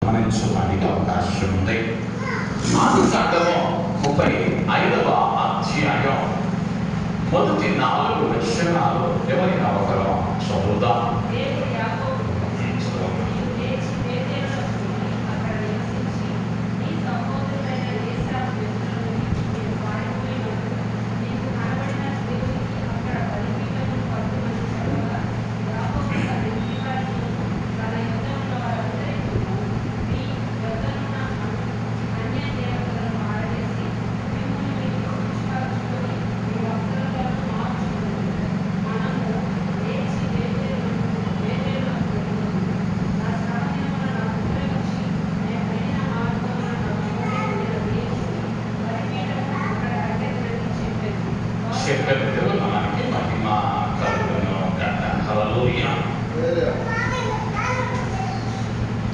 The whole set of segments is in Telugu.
గమనించడానికి అవకాశం ఉంది. ఆదికాండము 35వ అధ్యాయం మొదటి 4 వచనాలు ఎవరైనా ఒకరు చదువుదాం.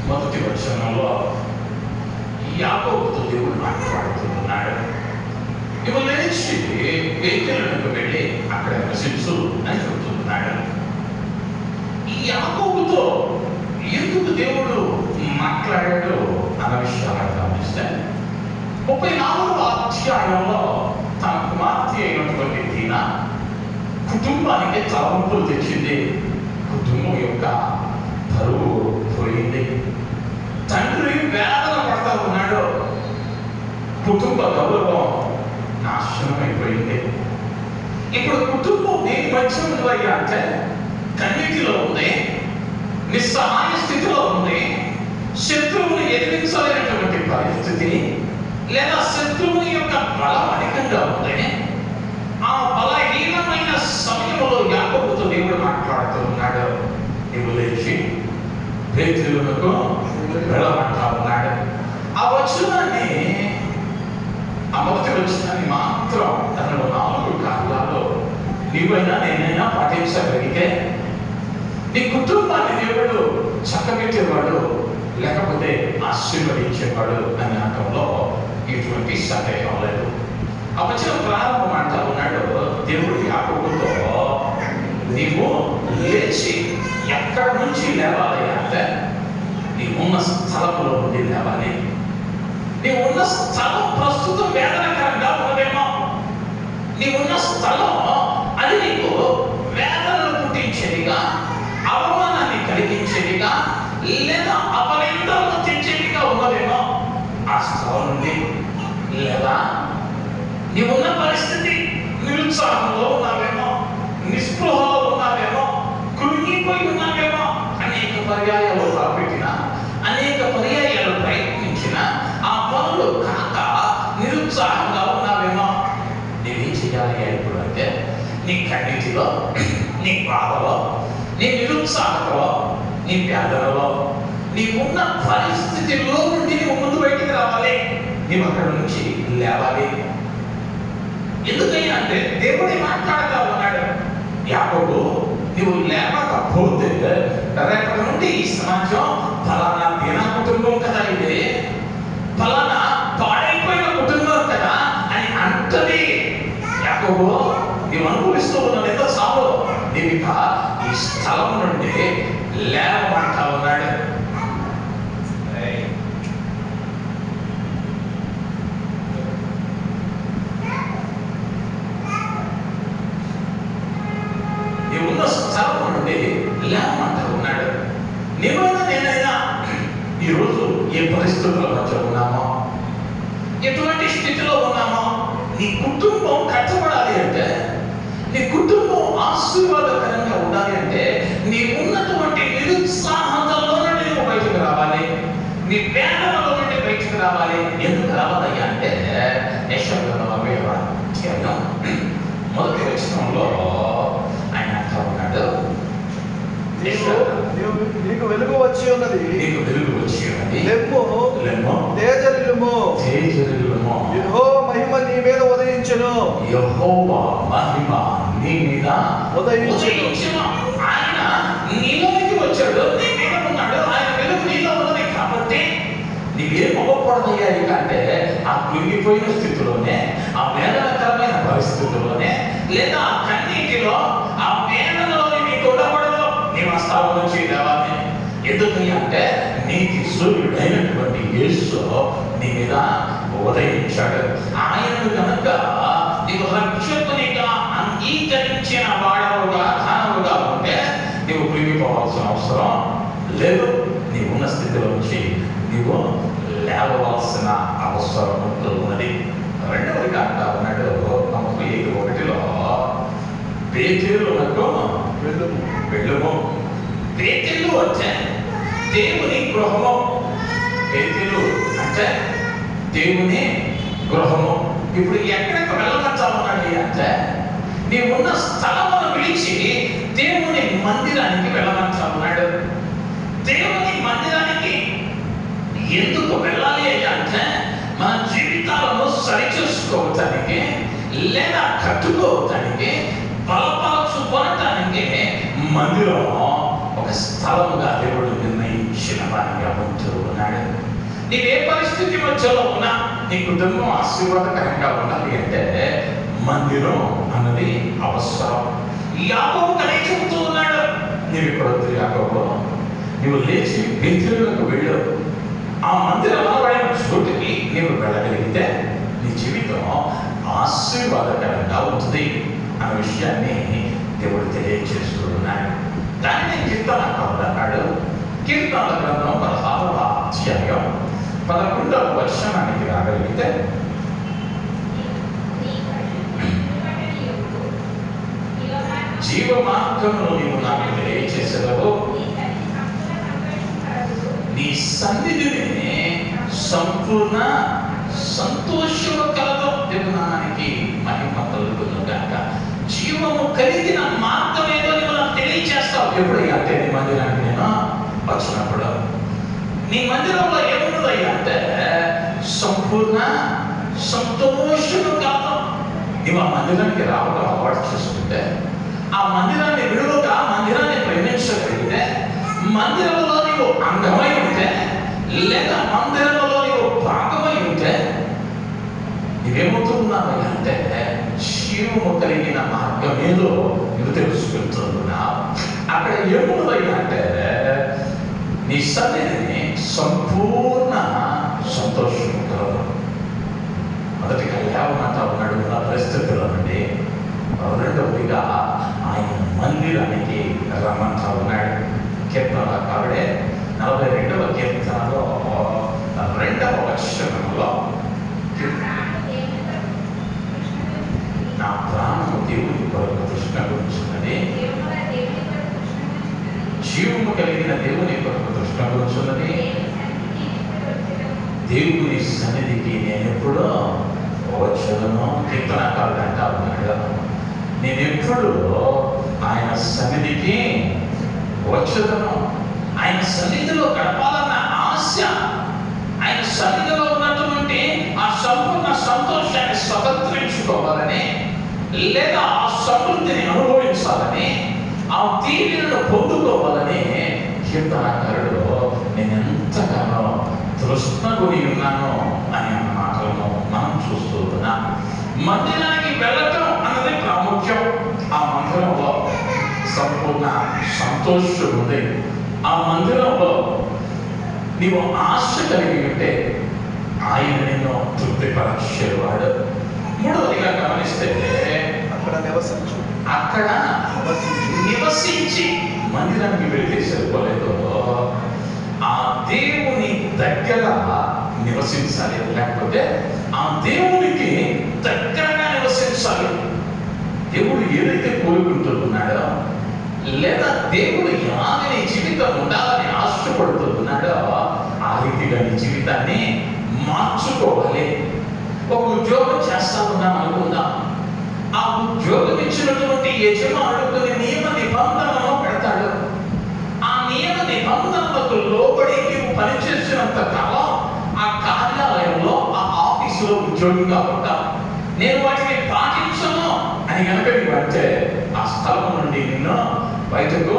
మొదటి వచనంలో యాకోబుతో దేవుడు మాట్లాడుతున్నాడు. ఇవి లేచి బేతేలునకు వెళ్ళి అక్కడ నివసించు అని చెబుతున్నాడు. ఈ యాకోబుతో ఎందుకు దేవుడు మాట్లాడాడు అన్న విషయాలను గమనిస్తే 34వ అధ్యాయంలో తన కుమార్తె అయినటువంటి దీనా కుటుంబానికి తలవంపులు తెచ్చింది. కుటుంబం యొక్క పరువు పోయింది. తండ్రి వేదన పడతా ఉన్నాడు. కుటుంబ గౌరవం నాశనం అయిపోయింది. ఇప్పుడు కుటుంబం దేని మధ్య ఉంది అంటే కన్నీటిలో ఉంది, నిస్సహాయ స్థితిలో ఉంది, శత్రువుని ఎదిరించలేనటువంటి పరిస్థితి, లేదా శత్రువుని యొక్క బలం అధికంగా ఉంది. ఆ బలహీనమైన సమయంలో యాకోబుతో దేవుడు మాట్లాడుతూ ఉన్నాడు. నీవు లేచి బేతేలునకు వెళ్ళమంటా ఉన్నాడు. ఆ వచనాన్ని, ఆ మొదటి వచనాన్ని మాత్రం తనలో 4 కాలాల్లో నీవైనా నేనైనా పాటించగలిగితే నీ కుటుంబాన్ని దేవుడు చక్కబెట్టేవాడు, లేకపోతే ఆశీర్వదించేవాడు అనే అర్థంలో ఇటువంటి సందేహం లేదు. ఆ వచనం ప్రారంభం అంటా ఉన్నాడు దేవుడు యాకోబుతో, నీవు లేచి ఎక్కడి నుంచి లేవాలి అంటే నీ ఉన్న స్థలంలో నుండి లేవాలి. నీ ఉన్న స్థలం ప్రస్తుతం వేదనకరంగా ఉన్నదేమో, నీ ఉన్న స్థలం అది నీకు వేదనను పుట్టించేదిగా, అవమానాన్ని కలిగించేదిగా, లేదా అపనిందలను తెచ్చేదిగా ఉన్నదేమో. ఆ స్థలం నుండి లేదా నీ ఉన్న పరిస్థితి నిరుత్సాహంలో ఉన్నావేమో, నిస్పృహలో ఉన్నావేమో, కృంగిపోయి ఉన్నావేమో, అనేక పర్యాయాలు రాబెట్టిన, అనేక పర్యాయాలు ప్రయత్నించిన ఆ పనులు కాక నిరుత్సాహంగా ఉన్నావేమో. నేనేం చేయాలి ఇప్పుడు అంటే నీ కన్నీటిలో, నీ బాధలో, నీ నిరుత్సాహంలో, నీ వేదనలో, నీకున్న పరిస్థితిలో నుండి నువ్వు ముందు బయటికి రావాలి. నీవు అక్కడి నుంచి లేవాలి. ఎందుకయ్యా అంటే దేవుడే మాట్లాడుతూ ఉన్నాడు. యాకోబు, నువ్వు లేకపోతే రేపటి నుండి ఈ సమాజం ఫలానా దీనా కుటుంబం కదా, ఇది ఫలానా పాడైపోయిన కుటుంబం కదా అని అంటది. యాకోబు, నీవు అనుభవిస్తూ ఉన్న ఎంత చాలు, నీవు ఈ స్థలం నుండి లేవమంటా ఉన్నాడు. ఉన్న స్థలం నుండి లేవమంటా ఉన్నాడు. నీవైనా నేనైనా ఈరోజు ఏ పరిస్థితుల్లో మధ్య ఉన్నామో, ఎటువంటి స్థితిలో ఉన్నామో, నీ కుటుంబం కట్టబడాలి అంటే, నీ కుటుంబం ఆశీర్వాదకరంగా ఉండాలి అంటే, నీ ఉన్నటువంటి నిరుత్సాహంలో నుండి నువ్వు బయటకు రావాలి. నీ వేదనలో నుండి బయటకు రావాలి. ఎందుకు రావాలయ్యా అంటే యెషయా 40వ అధ్యాయం మొదటి వచనంలో ఆయన అంటా ఉన్నాడు, నీకు వెలుగు వచ్చి ఉన్నది, నీకు వెలుగు వచ్చి ఉన్నది, లెమ్ము తేజరిల్లుము, యెహోవా మహిమ నీ మీద ఉదయించును, యెహోవా మహిమ నీ మీద ఉదయించును. ఆయన నీలోనికి వచ్చాడు, నీ మీద ఉన్నాడు, ఆయన వెలుగు నీలో ఉన్నది. కాబట్టి నీవేం అవ్వకూడదయ్యా అంటే ఆ కృంగిపోయిన స్థితిలోనే, ఆ వేదనకరమైన పరిస్థితుల్లోనే, లేదా ఆ కన్నీటిలో, ఆ వేదనలో నీకు ఉండకూడదు. నీ వస్తావు నుంచి లేవాలి. ఎందుకని అంటే నీకు సూర్యుడైన యేసు నీ మీద ఉదయించాడు. ఆయనను కనుక నీవు రక్షకునిగా అంగీకరించిన వాడవుగా దానవుగా ఉంటే నీవు కృంగిపోవాల్సిన అవసరం లేదు. నీవున్న స్థితిలో నుంచి నీవు లేవవలసిన అవసరం ఉన్నది. రెండవదిగా అంటా ఉన్నాడు 35:1 పేతురునకు వెళ్ళుము. పేతురు అంటే దేవుని గృహము. పేతురు అంటే దేవుని గృహము. ఇప్పుడు ఎక్కడికి వెళ్ళమంటా ఉన్నాడు అంటే నీవున్న స్థలమును విడిచి దేవుని మందిరానికి వెళ్ళమంటా ఉన్నాడు. దేవుని మందిరానికి ఎందుకు వెళ్ళాలి అంటే మన జీవితాలను సరిచేసుకోవటానికి లేదా కట్టుకోవటానికి బలపరచుకోవటానికి మందిరం ఒక స్థలముగా దేవుడు నిర్ణయించిన వారిగా ఉంటూ ఉన్నాడు. నీవే పరిస్థితి మధ్యలో ఉన్నా నీ కుటుంబం ఆశీర్వాదకరంగా ఉండాలి అంటే మందిరం అన్నది అవసరం. యాకోబు కదే చెబుతూ ఉన్నాడు, నీవు ఇక్కడ వద్దు యాకోబు, నీవు లేచి బేతేలుకు వెళ్ళు. ఆ మందిరం అనబడిన చోటుకి నీవు వెళ్ళగలిగితే నీ జీవితం ఆశీర్వాదకరంగా ఉంటుంది అన్న విషయాన్ని దేవుడు తెలియజేస్తూ ఉన్నాడు. దాన్ని కీర్తనకారుడు అన్నాడు. కీర్తనల గ్రంథం 16వ అధ్యాయం 11వ వచనానికి రాగలిగితే, జీవ మార్గమును నీవు నాకు తెలియజేసేదవు, నీ సన్నిధిని సంపూర్ణ సంతోషము కలదు. దేవునానికి మహిమ కలుగును గాక. జీవము కలిగిన మార్గం ఏదో నీవు నాకు తెలియజేస్తావు. ఎప్పుడయ్యా అంటే నీ మందిరానికి నేను వచ్చినప్పుడు. నీ మందిరంలో ఏమున్నదయ్యా అంటే సంపూర్ణ సంతోషము కాదు. నీవు ఆ మందిరానికి రావడం అలవాటు చేసుకుంటే, ఆ మందిరాన్ని విడువగా మందిరాన్ని ప్రేమించగలిగితే, మందిరంలో నీవు అంగమై ఉంటే లేదా మందిరంలో నీవు భాగమై ఉంటే నీవేమవుతున్నావు అంటే జీవము కలిగిన మార్గం ఏదో నువ్వు తెలుసుకుంటున్నావు. అక్కడ ఏమున్నదయ్యా అంటే నీ సన్నిధిని సంపూర్ణ సంతోషం కలదు. మొదటిగా లేవమంటా ఉన్నాడు నా పరిస్థితుల్లో నుండి. రెండవదిగా ఆయన మందిరానికి రమ్మంటా ఉన్నాడు. కీర్తనకారుడే 42వ కీర్తనలో 2వ వచనంలో, నా ప్రాణము దేవుని కొరకు తృష్ణగుంచున్నది, జీవము కలిగిన దేవుని కొరకు తృష్ణగుంచున్నది, దేవుని సన్నిధికి నేను ఎప్పుడో వచ్చును. కీర్తనకారుడు అంటా ఉన్నాడు, నేను ఎప్పుడు ఆయన సన్నిధికి వచ్చును. ఆయన సన్నిధిలో గడపాలన్న ఆశ, ఆయన సన్నిధిలో ఉన్నటువంటి ఆ సంపూర్ణ సంతోషాన్ని స్వతంత్రించుకోవాలని లేదా ఆ సమృద్ధిని అనుభవించాలని ఆ దీవెనను పొందుకోవాలని కీర్తనకారుడు నేను ఎంతగానో తృష్ణగుని ఉన్నాను అని అన్న మాటలను మనం చూస్తూ ఉన్నాం. మందిరానికి వెళ్ళటం అన్నది ప్రాముఖ్యం. ఆ మందిరంలో సంపూర్ణ సంతోషం ఉంది. ఆ మందిరంలో నీవు ఆశ కలిగి ఉంటే ఆయన నిన్ను తృప్తిపరచేవాడు. మూడవదిగా గమనిస్తే అక్కడ నివసించి మందిరానికి వెళితే సరిపోలేదు, ఆ దేవుని దగ్గర నివసించాలి. లేకపోతే ఆ దేవునికి దగ్గరగా నివసించాలి. దేవుడు ఏదైతే కోరుకుంటున్నాడో లేదా దేవుడు ఎలాగ నీ జీవితం ఉండాలని ఆశపడుతున్నాడో ఆ రీతిగా నీ జీవితాన్ని మార్చుకోవాలి. ఒక ఉద్యోగం చేస్తా ఉన్నాం అనుకుందాం. ఆ ఉద్యోగం ఇచ్చినటువంటి యజమానుడు నియమ నిబంధనలను పెడతాడు. ఆ నియమ నిబంధనలకు లోబడి నీవు పనిచేసినంత కాలం ఆ కార్యాలయంలో ఆ ఆఫీసులో ఉద్యోగిగా ఉంటావు. నేను వాటిని పాటించను అని కనుక నీవు అంటే ఆ స్థలం నుండి నిన్ను బయటకు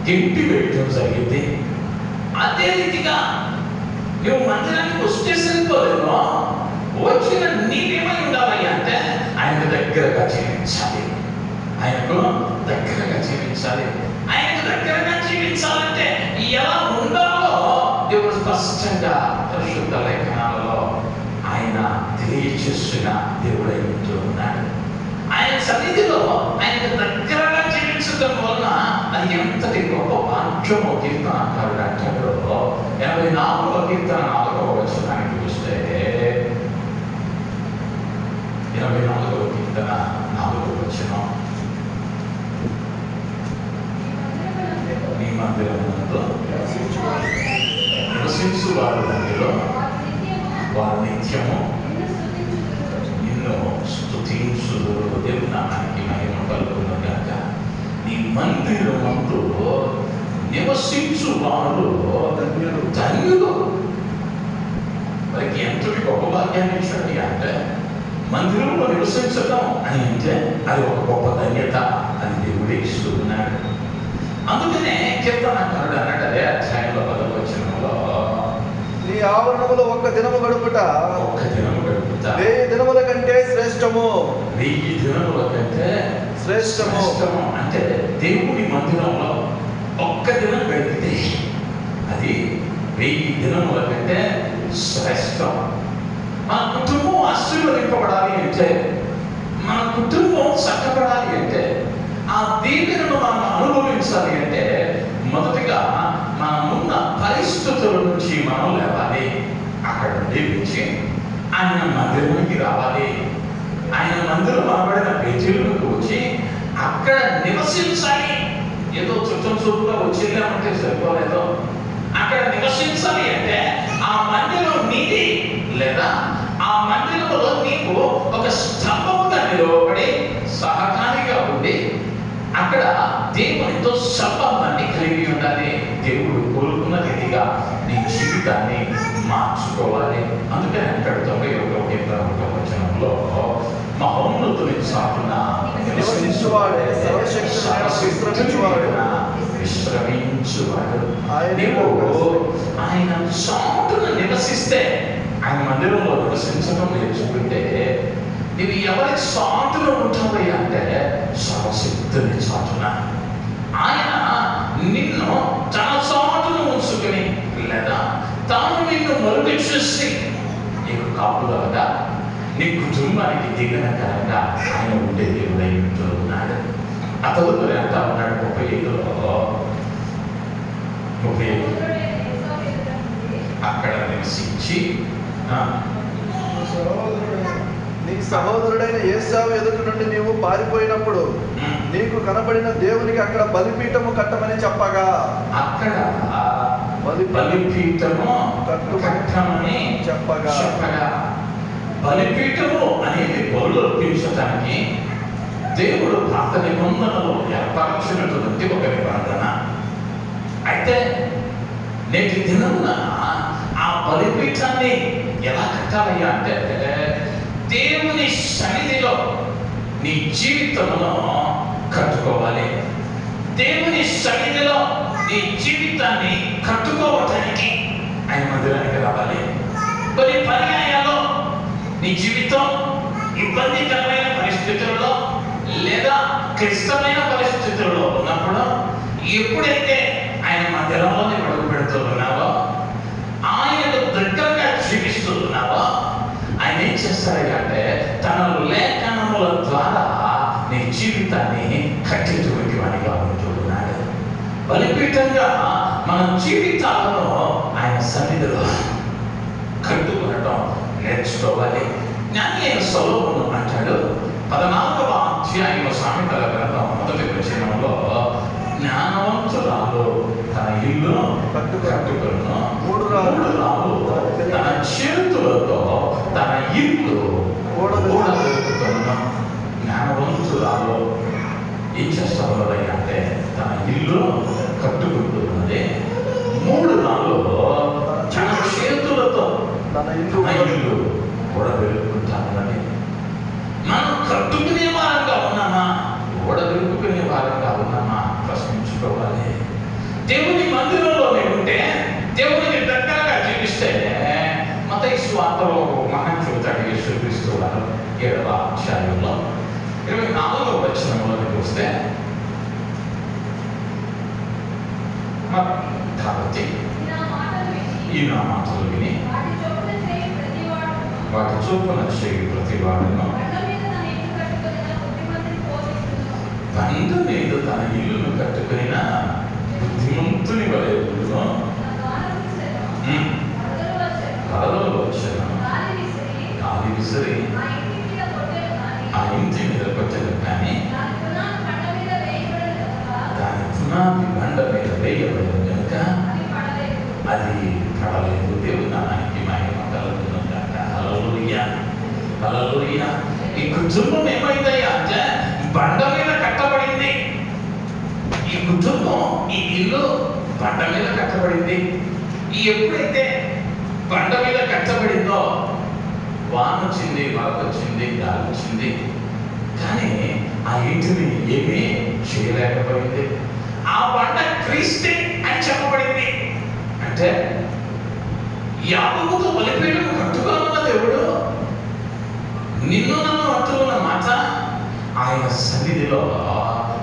గెంటి వేయటం జరిగింది. అదే రీతిగా నువ్వు మందిరానికి వస్తే సరిపోలేదు, వచ్చిన నీవేమై ఉండాలి అంటే ఆయనకు దగ్గరగా జీవించాలి. ఆయనకు దగ్గరగా జీవించాలి. ఆయనకు దగ్గరగా జీవించాలంటే ఎలా ఉండాలో దేవుడు స్పష్టంగా పరిశుద్ధ లేఖనాలలో ఆయన తెలియచేస్తున్న దేవుడై ఉంటూ ఉన్నాడు. ఆయన సన్నిధిలో ఆయన దగ్గరగా జీవించడం వలన అది ఎంతటి గొప్ప భాగ్యమో కీర్తనకారుడు అంటాడు. 84వ కీర్తన 4వ వచనానికి చూస్తే 84వ కీర్తన 4వ వచనం, నీ మందిరమునందు నివసించు వారి దానిలో వారు నిత్యము నిన్ను స్తుతించుదురు. దేవుని నామానికి మహిమ కలుగును గాక. నీ మందిరమందు నివసించు వారు ధన్యులు. వారికి ఎంతటి గొప్ప భాగ్యాన్ని ఇచ్చాడు అంటే మందిరంలో నివసించడం అని అంటే అది ఒక గొప్ప ధన్యత అని దేవుడే ఇస్తూ ఉన్నాడు. అందుకనే కీర్తనకారుడు అన్నాడు అదే అధ్యాయంలో 10వ వచనంలో, నీ ఆవరణములో ఒక్క దినము గడుపుట 1000 దినముల కంటే శ్రేష్టము. 1000 దినముల కంటే శ్రేష్టము. అంటే దేవుని మందిరంలో ఒక్క దినం గడిపితే అది 1000 దినముల కంటే శ్రేష్టం. మన కుటుంబం ఆశీర్వదింపబడాలి అంటే, మన కుటుంబం చక్కబడాలి అంటే, ఆ దీవెనను మనం అనుభవించాలి అంటే మొదటిగా మనమున్న పరిస్థితుల నుంచి మనం లేవాలి. అక్కడ నుండి వచ్చి ఆయన మందిరానికి రావాలి. ఆయన మందిరం అనబడిన బేతేలుకు వచ్చి అక్కడ నివసించాలి. ఏదో చుట్టం చూపుగా వచ్చిందామంటే సరిపోలేదో. అక్కడ నివసించాలి అంటే ఆ మందిరం నీది, లేదా ఆ మందిరంలో నీకు ఒక స్తంభముగా నిలవబడి సహకారిగా ఉండి అక్కడ దేవునితో సంబంధాన్ని కలిగి ఉండాలి. దేవుడు కోరుకున్న రీతిగా నీ జీవితాన్ని మార్చుకోవాలి. అందుకని అంటాడు 91వ కీర్తన వచనంలో, మహోన్నతుని చాటున నివసించువాడే విశ్రమించువాడు. ఆయన చాటున నివసిస్తే, ఆయన మందిరంలో నివసించడం నేర్చుకుంటే, నీవు ఎవరి చాటులో ఉంటావు అంటే సర్వశక్తుని చాటున. ఆయన నిన్ను తన చాటును ఉంచుకుని, లేదా తాను నిన్ను మరుగు చూసి నీకు కాపుదలగా, నీ కుటుంబానికి దిగనకరంగా ఆయన ఉండే దేవుడై ఉంటూ ఉన్నాడు. అతడు అంటా ఉన్నాడు 35 అక్కడ నివసించి, నీ సహోదరుడైన ఏశావు ఎదుట నుండి నీవు పారిపోయినప్పుడు నీకు కనబడిన దేవునికి అక్కడ బలిపీఠము కట్టమని చెప్పగా, అక్కడ బలిపీఠము కట్టమని చెప్పగా. బలిపీఠము అనేది బలులు అర్పించటానికి దేవుడు పాత నిబంధనలో ఏర్పరచినటువంటి ఒక నిబంధన. అయితే నేటి దినమున ఆ బలిపీఠాన్ని ఎలా కట్టాలి అంటే, దేవుని సన్నిధిలో నీ జీవితంలో కట్టుకోవాలి. దేవుని సన్నిధిలో నీ జీవితాన్ని కట్టుకోవటానికి ఆయన మందిరానికి రావాలి. కొన్ని పర్యాయాల్లో నీ జీవితం ఇబ్బందికరమైన పరిస్థితుల్లో లేదా క్లిష్టమైన పరిస్థితుల్లో ఉన్నప్పుడు, ఎప్పుడైతే ఆయన మందిరంలో అడుగు పెడుతూ ఉన్నావో, ఆయన దగ్గరగా జీవిస్తూ ఉన్నావో, ఆయన ఏం చేస్తాడంటే తన లేఖనముల ద్వారా నీ జీవితాన్ని కట్టేటువంటి వాడిగా ఉంటున్నాడు. బలిపీఠంగా మన జీవితాలను ఆయన సన్నిధిలో కట్టుకునడం నేర్చుకోవాలి. జ్ఞాని అయిన సొలొమోను అంటాడు 14వ అధ్యాయం సామెతల గ్రంథం 1వ వచనంలో, జ్ఞానవంతురాలు తన ఇల్లు కట్టుకును, 3 రాళ్ళు తన చేతులతో తన ఇల్లు కూడబెట్టుకును. జ్ఞానవంతురాలు ఏం చేస్తామో అంటే తన ఇల్లు కట్టుకుంటున్నది. 3 రాళ్ళు తన చేతులతో తన ఇల్లు కూడబెట్టుకుంటామని. మనం కట్టుకునే వారంగా ఉన్నామా, ఓడబెట్టుకునే వారంగా ఉన్నామా ప్రశ్నించుకోవాలి. దేవుని మందిరంలో ఉంటే, దేవునికి దగ్గరగా జీవిస్తే, మత్తయి సువార్తలో మనం చూస్తాడు యేసుక్రీస్తు వారు 7వ అధ్యాయంలో 24వ వచనంలోకి చూస్తే, కాబట్టి ఈ నా మాటలు విని వాటి చొప్పున చేయి ప్రతివాడును బండ మీద తన ఇల్లును కట్టుకుని బుద్ధిమంతుని వలె కలలు వచ్చాను గాలి విసిరి ఆ ఇంటి మీద కొట్టను కానీ దాని పునాది బండ మీద వేయబడదు కనుక అది పడలేదు. దేవుడు నామానికి మహిమ కలుగును గాక. హల్లెలూయా హల్లెలూయా. ఈ కుటుంబం ఏమైందయ్యా అంటే బండ మీద కట్టబడింది. ఈ కుటుంబం, ఈ ఇల్లు బండ మీద కట్టబడింది. ఎప్పుడైతే బండ మీద కట్టబడిందో వాన వచ్చింది, వరద వచ్చింది, గాలి వచ్చింది, కానీ ఆ ఇంటిని ఏమీ చేయలేకపోయింది. ఆ బండ క్రీస్తే అని చెప్పబడింది. అంటే యాకోబుతో బలిపీఠం కట్టుకోనున్న దేవుడు నిన్ను నన్ను అంటున్న మాట ఆయన సన్నిధిలో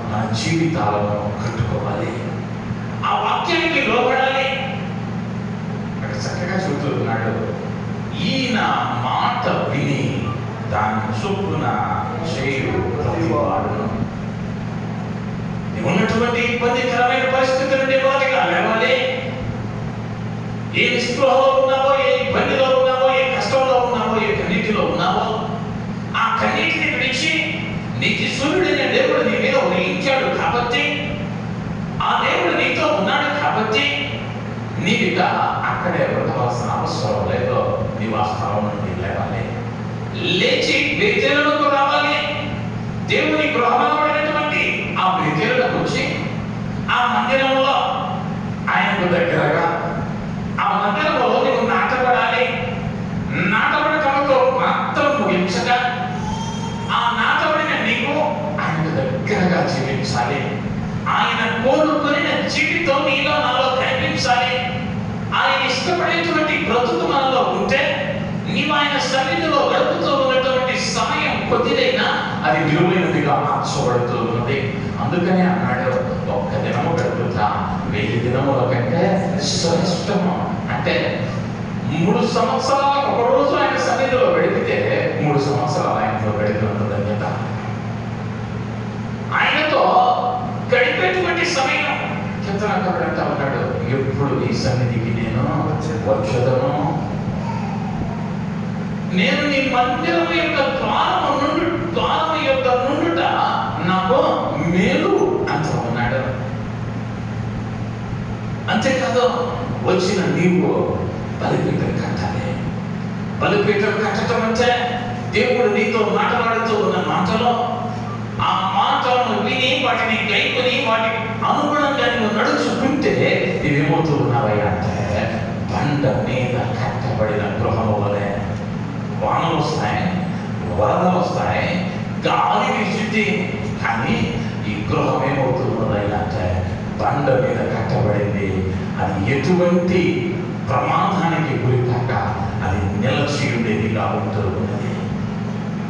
మన జీవితాలను కట్టుకోవాలి. ఆ వాక్యానికి లోబడాలి. అక్కడ చక్కగా చెబుతున్నాడు, ఈయన మాట విని దాని చొప్పున చేయు ప్రతివాడును. ఉన్నటువంటి ఇబ్బందికరమైన పరిస్థితి నుండి మొదటిగా లేవాలి. ఏ నిస్పృహలో ఉన్నావో, ఏ ఇబ్బందిలో ఉన్నావో, ఏ కష్టంలో ఉన్నావో, ఏ కన్నీటిలో ఉన్నావో, ఆ కన్నీటిని విడిచి నీతి సూర్యుడైన దేవుడు నీ మీద ఉదయించాడు కాబట్టి, ఆ దేవుడు నీతో ఉన్నాడు కాబట్టి నీవిక అక్కడే ఉండవలసిన అవసరం లేదో నీవు ఆ స్థలం నుండి లేవాలి. లేచి బేతేలుకు రావాలి. దేవుని గృహమైనటువంటి ఆ బేతేలుకు వచ్చి ఆ మందిరంలో ఆయనకు దగ్గరగా ఆ మందిరంలో నీవు నాటబడాలి. నాటబడటంతో మాత్రం ముగించగా ఆ నాటబడిన నీవు ఆయనకు దగ్గరగా జీవించాలి. ఆయన కోరుకున్న జీవితం నీలో నాలో కనిపించాలి. ఆయన ఇష్టపడేటువంటి బ్రతుకు మనలో ఉంటే నీవు ఆయన సన్నిధిలో గడుపుతూ ఉన్నటువంటి సమయం కొద్దిదైనా అది విలువైనదిగా మార్చబడుతూ ఉన్నది. అందుకనే అన్నాడు, ఒక్క దినము గడుపుతా 1000 దినముల కంటే శ్రేష్టము. అంటే 3 సంవత్సరాలకు ఒక రోజు ఆయన సన్నిధిలో గడిపితే 3 సంవత్సరాలు ఆయనతో గడిపినంత ధన్యత. ఆయనతో గడిపేటువంటి సమయం కీర్తనకారుడు ఉన్నాడు, ఎప్పుడు ఈ సన్నిధికి నేను వచ్చేదను, నేను నీ మందిరం యొక్క ద్వారం యొక్క నుండుట నాకు మేలు అంటూ ఉన్నాడు. అంతేకాదు, వచ్చిన నీవు బలిపీఠం కట్టాలి. బలిపీఠం కట్టడం అంటే దేవుడు నీతో మాట్లాడుతూ ఉన్న మాటలో ఆ మాటలను విని వాటిని గైకొని వాటి అనుగుణంగా నువ్వు నడుచుకుంటే ఇవేమవుతూ ఉన్నావయ్యా అంటే బండ మీద కట్టబడిన గృహం వలె వానలు వస్తాయి, వరదలు వస్తాయి, గాలి వీచుద్ది, కానీ ఈ గృహం ఏమవుతున్నదయ్యా అంటే బండ మీద కట్టబడింది. అది ఎటువంటి ప్రమాదానికి గురి కాక అది నిలచి ఉండేదిగా ఉంటూ ఉన్నది.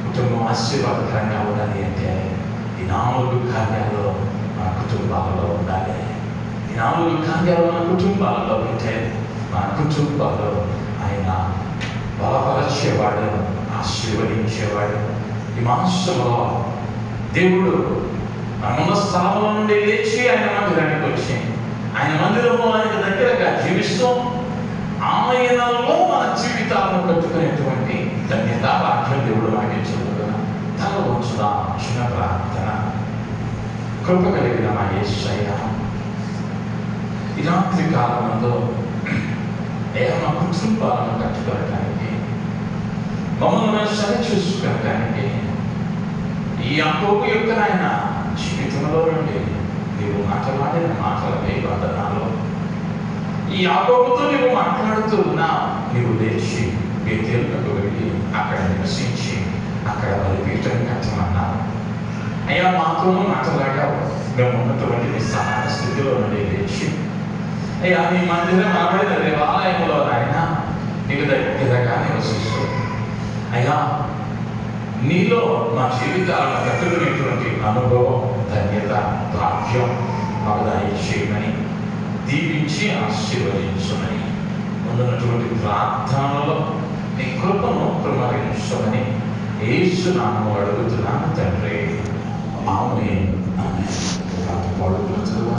కుటుంబం ఆశీర్వాదకరంగా ఉండాలి అంటే ఈ 4 కార్యాలు మన కుటుంబాలలో ఉండాలి. ఈ 4 కార్యాలు మన కుటుంబాలలో ఉంటే మన కుటుంబాల్లో ఆయన బలపరిచేవాడు, ఆశీర్వదించేవాడు. ఈ మాసంలో దేవుడు మనమున్న స్థలంలో నుండి లేచి ఆయన మందిరానికి వచ్చి ఆయన మందిరంలో ఆయనకు దగ్గరగా జీవిస్తూ ఆయనలో మన జీవితాలను కట్టుకునేటువంటి ధన్యత వాక్యం దేవుడు మనకి చెబుతున్నా. తల వంచుదా చిన్న ప్రార్థన. కృప కలిగిన మా యేసయ్య, ఈ రాత్రి కాలంలో మా కుటుంబాలను కట్టుకోవడానికి, మమ్మల్ని సరి చూసుకోవడానికి ఈ యాకోబు యొక్క ఆయన జీవితంలో నుండి నీవు మాట్లాడిన మాటలపై వందనాలు. ఈ యాకోబుతో నీవు మాట్లాడుతూ ఉన్నా, నీవు లేచి బేతేలుకు వెళ్ళి అక్కడ నివసించి అక్కడ బలిపీఠం కట్టమన్నావు. అయ్యా, మాతోనూ మాట్లాడావు. మేము ఉన్నటువంటి సమాన స్థితిలో నుండి లేచి అయ్యా నీ మందిరం ఆవిడ దేవాలయంలో ఆయన నీకు దగ్గరగా నివసిస్తూ అయ్యా నీలో మా జీవితాలను కట్టుకునేటువంటి అనుభవం, ధన్యత, భాగ్యం మాకు దయచేయమని దీవించి ఆశీర్వదించమని ముందున్నటువంటి ప్రార్థనలో నీ కృపను కుమ్మరించమని యేసు నామములో అడుగుతున్నాను తండ్రి. ఆమేన్. ఆమేన్.